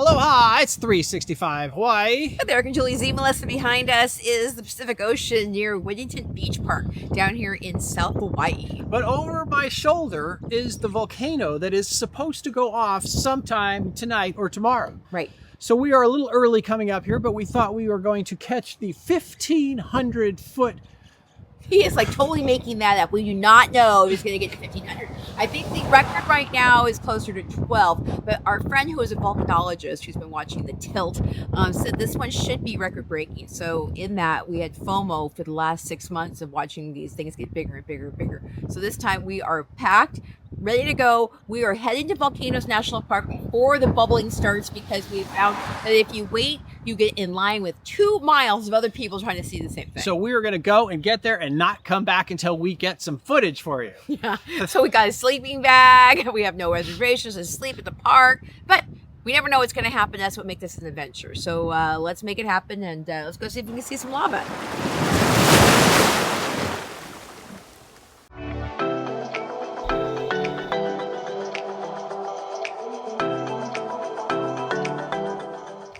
Aloha, it's 365 Hawaii. Hi there, I'm Julie Z. Melissa. Behind us is the Pacific Ocean near Whittington Beach Park down here in South Hawaii. But over my shoulder is the volcano that is supposed to go off sometime tonight or tomorrow. Right. So we are a little early coming up here, but we thought we were going to catch the 1,500 foot. He is like totally making that up. We do not know he's going to get to 1,500. I think the record right now is closer to 12. But our friend who is a volcanologist who's been watching the tilt said this one should be record breaking. So in that, we had FOMO for the last 6 months of watching these things get bigger and bigger and bigger. So this time we are packed, ready to go. We are heading to Volcanoes National Park before the bubbling starts because we found that if you wait, you get in line with 2 miles of other people trying to see the same thing. So we are going to go and get there and not come back until we get some footage for you. Yeah. So we got a sleeping bag. We have no reservations to sleep at the park, but we never know what's going to happen. That's what makes this an adventure. So let's make it happen and let's go see if we can see some lava.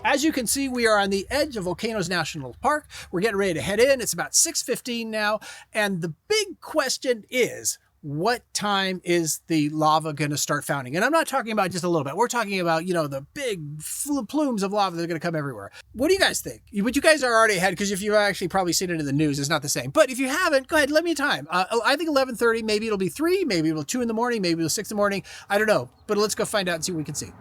As you can see, we are on the edge of Volcanoes National Park. We're getting ready to head in. It's about 6:15 now. And the big question is, what time is the lava going to start founting? And I'm not talking about just a little bit. We're talking about, the big plumes of lava that are going to come everywhere. What do you guys think? But you guys are already ahead because if you've actually probably seen it in the news, it's not the same. But if you haven't, go ahead, let me time. I think 11:30, maybe it'll be 3, maybe it'll 2 in the morning, maybe it'll 6 in the morning. I don't know. But let's go find out and see what we can see.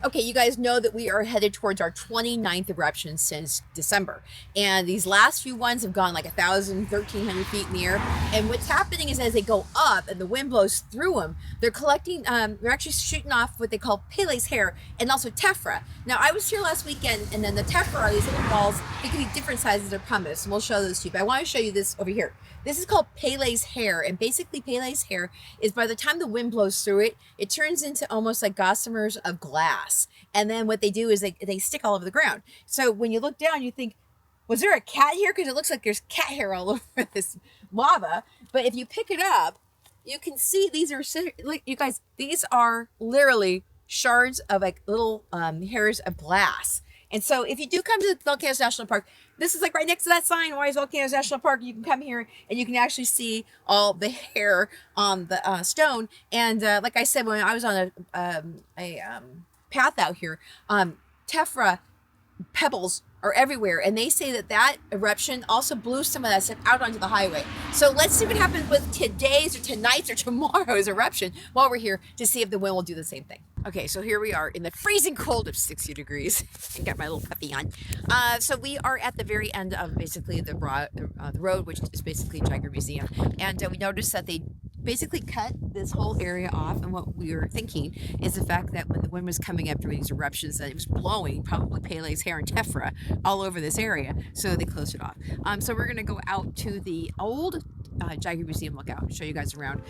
Okay, you guys know that we are headed towards our 29th eruption since December. And these last few ones have gone like 1,000, 1,300 feet in the air. And what's happening is as they go up and the wind blows through them, they're collecting, they're actually shooting off what they call Pele's hair and also Tephra. Now, I was here last weekend, and then the Tephra are these little balls. They can be different sizes of pumice, and we'll show those to you. But I want to show you this over here. This is called Pele's hair, and basically Pele's hair is by the time the wind blows through it, it turns into almost like gossamers of glass. And then what they do is they stick all over the ground. So when you look down, you think, was there a cat here? Because it looks like there's cat hair all over this lava. But if you pick it up, you can see these are, like, you guys, these are literally shards of like little hairs of glass. And so if you do come to the Volcanoes National Park, this is like right next to that sign, why is Volcanoes National Park? You can come here and you can actually see all the hair on the stone. And like I said, when I was on a path out here, Tephra pebbles are everywhere, and they say that eruption also blew some of that stuff out onto the highway. So let's see what happens with today's or tonight's or tomorrow's eruption while we're here to see if the wind will do the same thing. Okay, so here we are in the freezing cold of 60 degrees. I got my little puppy on. So we are at the very end of basically the road, which is basically Jaggar Museum. And we noticed that they basically cut this whole area off. And what we were thinking is the fact that when the wind was coming up during these eruptions, that it was blowing probably Pele's hair and Tephra all over this area. So they closed it off. So we're going to go out to the old Jaggar Museum lookout, show you guys around.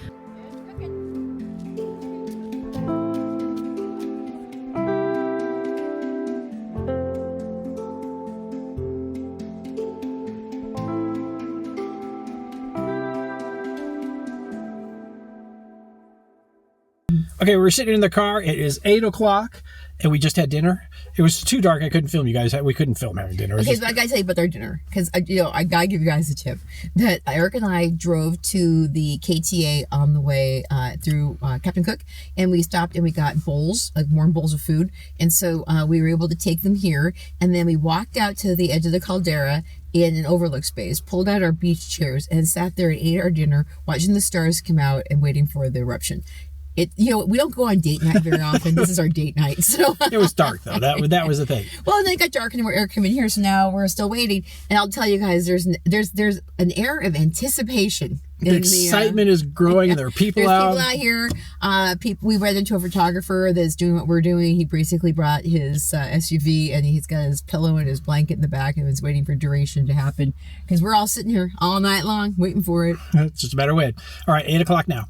Okay, we're sitting in the car. It is 8 o'clock, and we just had dinner. It was too dark. I couldn't film you guys. We couldn't film having dinner. Okay, so I gotta tell you about our dinner, because I gotta give you guys a tip. That Eric and I drove to the KTA on the way through Captain Cook, and we stopped and we got bowls, like warm bowls of food, and so we were able to take them here, and then we walked out to the edge of the caldera in an overlook space, pulled out our beach chairs, and sat there and ate our dinner, watching the stars come out and waiting for the eruption. We don't go on date night very often. This is our date night. So it was dark though. That was the thing. Well, and then it got dark and Eric came in here, so now we're still waiting. And I'll tell you guys, there's an air of anticipation. The excitement is growing, and there are people out. There's people out here. We ran into a photographer that's doing what we're doing. He basically brought his SUV, and he's got his pillow and his blanket in the back, and was waiting for duration to happen because we're all sitting here all night long waiting for it. It's just a matter of wait. All right, 8 o'clock now.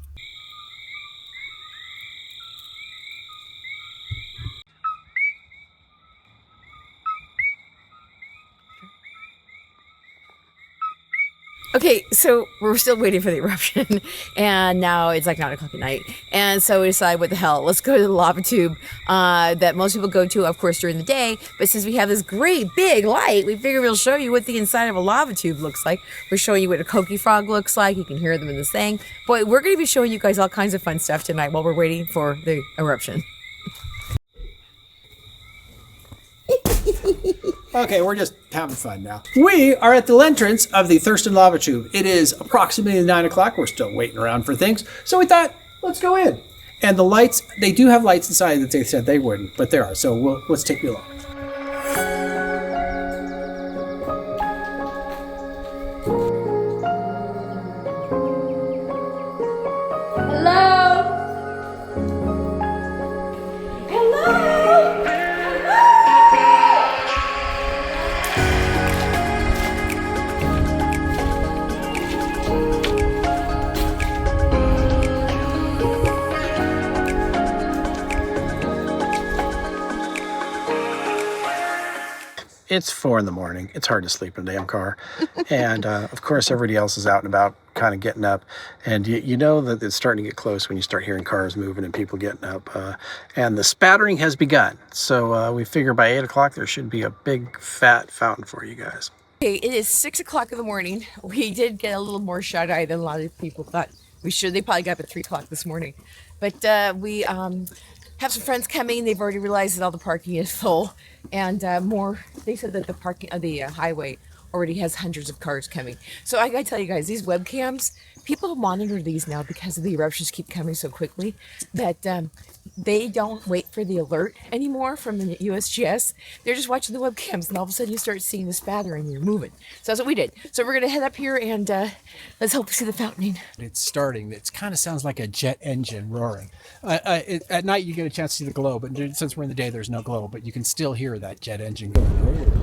Okay, so we're still waiting for the eruption, and now it's like 9 o'clock at night. And so we decided, what the hell, let's go to the lava tube that most people go to, of course, during the day. But since we have this great big light, we figured we'll show you what the inside of a lava tube looks like. We're showing you what a coqui frog looks like. You can hear them in this thing. Boy, we're going to be showing you guys all kinds of fun stuff tonight while we're waiting for the eruption. Okay, we're just having fun now. We are at the entrance of the Thurston Lava Tube. It is approximately 9 o'clock. We're still waiting around for things. So we thought, let's go in. And the lights, they do have lights inside that they said they wouldn't, but there are. So let's take you along. It's 4 a.m. It's hard to sleep in a damn car. And of course, everybody else is out and about kind of getting up. And you know that it's starting to get close when you start hearing cars moving and people getting up. And the spattering has begun. So we figure by 8 o'clock, there should be a big fat fountain for you guys. Okay, it is 6 o'clock in the morning. We did get a little more shut-eye than a lot of people thought we should. They probably got up at 3 o'clock this morning. But we have some friends coming. They've already realized that all the parking is full. And they said that the highway already has hundreds of cars coming. So I gotta tell you guys, these webcams, people monitor these now because the eruptions keep coming so quickly that they don't wait for the alert anymore from the USGS. They're just watching the webcams, and all of a sudden you start seeing the spatter and you're moving. So that's what we did. So we're gonna head up here and let's hope to see the fountaining. It's starting. It kind of sounds like a jet engine roaring. At night you get a chance to see the glow, but since we're in the day, there's no glow, but you can still hear that jet engine going.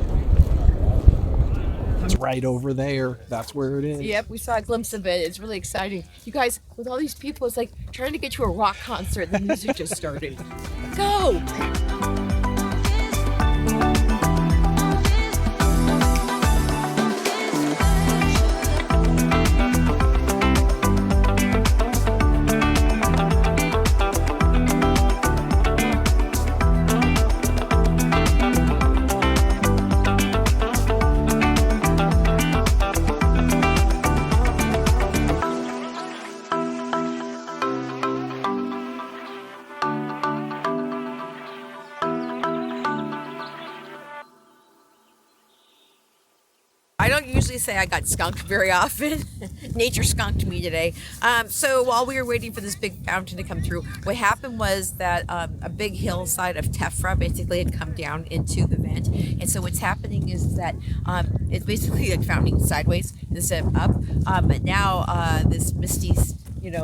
It's right over there. That's where it is. Yep, we saw a glimpse of it. It's really exciting. You guys, with all these people, it's like trying to get to a rock concert. The music just started. Go! I don't usually say I got skunked very often. Nature skunked me today. So while we were waiting for this big fountain to come through, what happened was that a big hillside of Tephra basically had come down into the vent. And so what's happening is that it's basically like fountaining sideways instead of up. But now this misty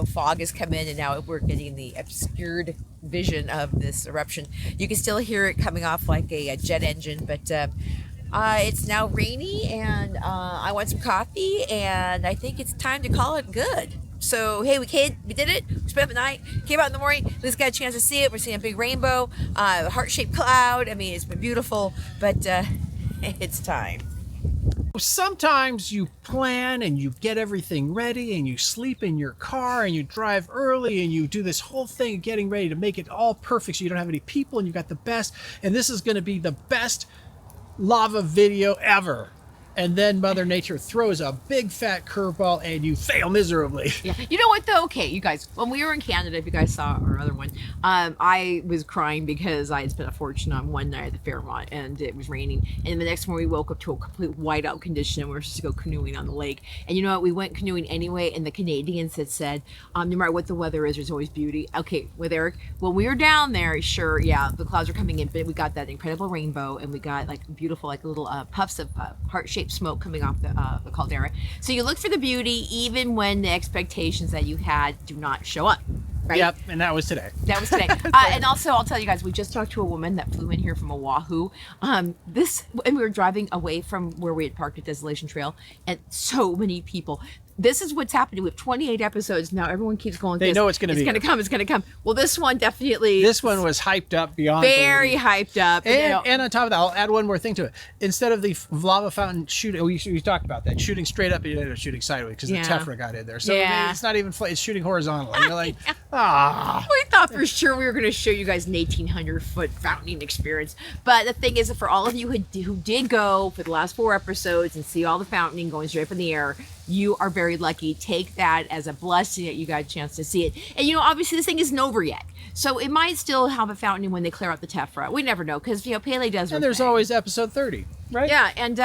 fog has come in, and now we're getting the obscured vision of this eruption. You can still hear it coming off like a jet engine, but it's now rainy, and I want some coffee, and I think it's time to call it good. So, hey, we did it. We spent the night, came out in the morning. We just got a chance to see it. We're seeing a big rainbow, a heart-shaped cloud. I mean, it's been beautiful, but it's time. Sometimes you plan and you get everything ready and you sleep in your car and you drive early and you do this whole thing of getting ready to make it all perfect so you don't have any people and you got the best. And this is going to be the best lava video ever, and then Mother Nature throws a big fat curveball and you fail miserably. Yeah. You know what though? Okay, you guys, when we were in Canada, if you guys saw our other one, I was crying because I had spent a fortune on one night at the Fairmont and it was raining, and the next morning we woke up to a complete whiteout condition and we were supposed to go canoeing on the lake. And you know what? We went canoeing anyway, and the Canadians had said, no matter what the weather is, there's always beauty. Okay, with Eric, when we were down there, sure, yeah, the clouds are coming in, but we got that incredible rainbow, and we got like beautiful, like little puffs of heart-shaped smoke coming off the caldera. So you look for the beauty even when the expectations that you had do not show up. Right? Yep, and that was today. That was today. And also, I'll tell you guys, we just talked to a woman that flew in here from Oahu. And we were driving away from where we had parked at Desolation Trail, and so many people. this is what's happening. We have 28 episodes now. Everyone keeps going. They know it's going to be. It's going to come. It's going to come. Well, this one definitely. This one was hyped up beyond very belief. hyped up. And on top of that, I'll add one more thing to it. Instead of the lava fountain shooting, we talked about that, shooting straight up, you ended up shooting sideways because the Tephra got in there. So it's not even, it's shooting horizontally. You're like, We thought for sure we were going to show you guys an 1,800-foot fountaining experience. But the thing is, for all of you who did go for the last 4 episodes and see all the fountaining going straight up in the air, you are very lucky. Take that as a blessing that you got a chance to see it. And obviously this thing isn't over yet. So it might still have a fountaining when they clear out the Tephra. We never know because, Pele does. And there's always episode 30, right? Yeah. And,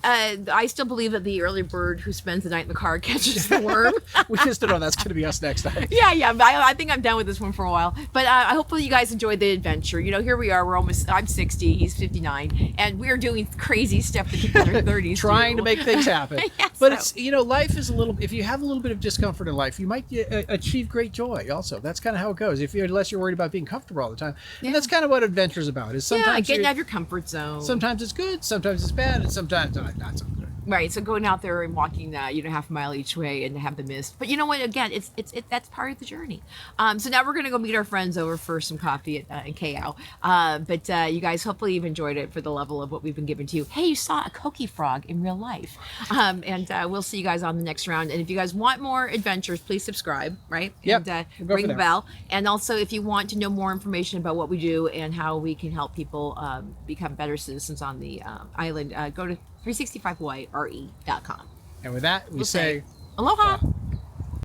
I still believe that the early bird who spends the night in the car catches the worm. We just don't know. That's going to be us next time. Yeah. I think I'm done with this one for a while. But hopefully you guys enjoyed the adventure. Here we are. I'm 60. He's 59. And we're doing crazy stuff that people in their 30s Trying to make things happen. Yes, but it's, life is if you have a little bit of discomfort in life, you might achieve great joy also. That's kind of how it goes. Unless you're worried about being comfortable all the time. And that's kind of what adventure's about. Is sometimes getting out of your comfort zone. Sometimes it's good, sometimes it's bad, and sometimes not so good. Right, so going out there and walking half a mile each way and have the mist. But you know what? Again, it's that's part of the journey. So now we're gonna go meet our friends over for some coffee in Kilauea. But you guys, hopefully you've enjoyed it for the level of what we've been giving to you. Hey, you saw a coqui frog in real life. And we'll see you guys on the next round. And if you guys want more adventures, please subscribe. Right? Yep. And we'll ring the bell. And also, if you want to know more information about what we do and how we can help people become better citizens on the island, go to 365hawaiire.com. And with that, we say aloha.